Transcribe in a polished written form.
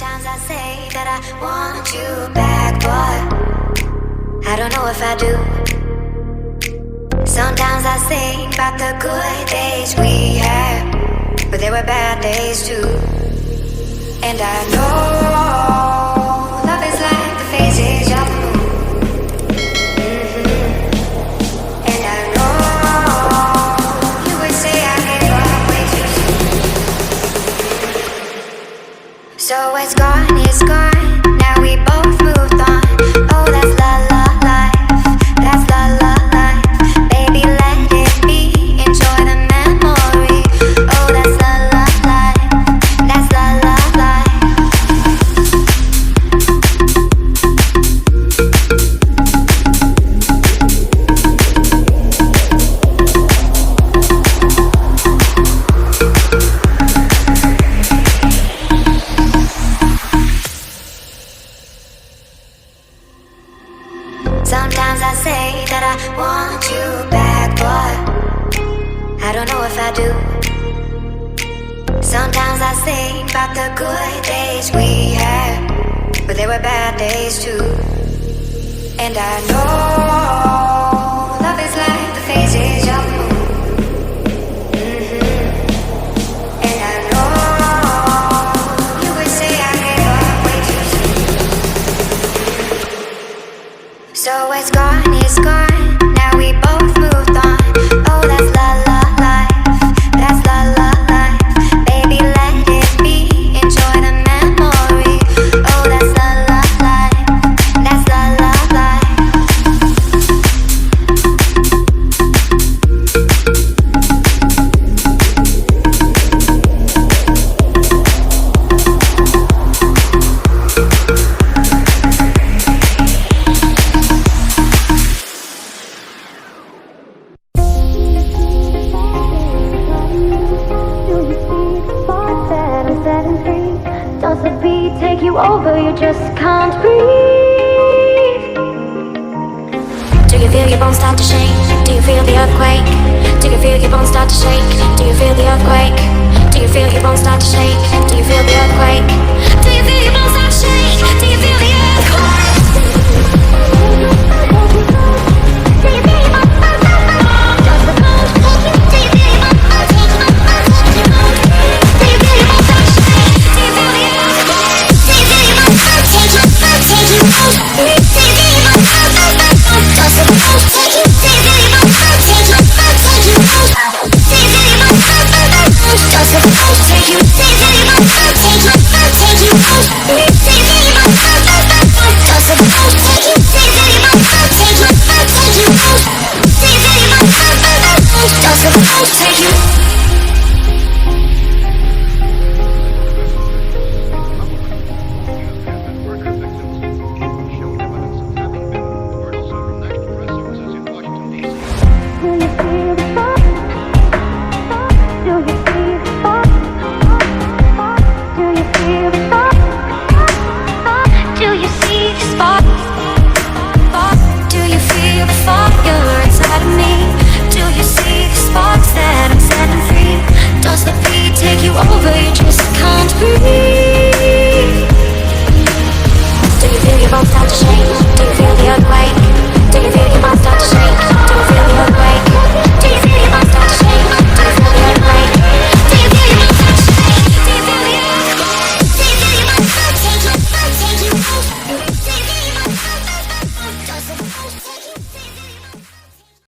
Sometimes I say that I want you back, but I don't know if I do. Sometimes I think about the good days we had, but there were bad days too. And I know love is like the phases of the moon. And I know you would say I gave up way too soon. So it's gone, it's gone. Now we both moved on. Oh, that's la la life. That's la la life. Baby, let it be. Enjoy the memory. Oh, that's la la life. That's la la life. Sometimes I say that I want you back, but I don't know if I do. Sometimes I think about the good days we had, but there were bad days too. And I know love is like the phases of the moon. And I know you would say I gave up way too soon. So it's gone, it's gone. Now we both moved on. Oh, that's la la life. That's la la life. Baby, let it be. Enjoy the memory. Oh, that's la la life. That's la la life. Does the beat take you over? You just can't breathe. Do you feel your bones start to shake? Do you feel the earthquake? Do you feel your bones start to shake? Do you feel the earthquake? Do you feel your bones start to shake? Do you feel the earthquake? Do you feel your bones start to shake? Do you feel the earthquake? Do you feel your bones start to shake? Does the cold take you? Do you feel your bones start to shake? Do you feel your bones start to shake? Do you feel the earthquake? Do you feel your bones start to take you? Take you out? Do you feel your bones start to shake? Does the cold take you? Do you feel your bones start to take you? Take you out? Do you feel your bones start to shake? Does the cold take you? Do you feel your bones start to take you? Take you out? Do you feel your bones start to shake? Does the cold take you? Do you feel your bones start to take you? Take you out? Do you feel your bones start to shake? Does the cold take you? Does the beat take you over? You just can't breathe.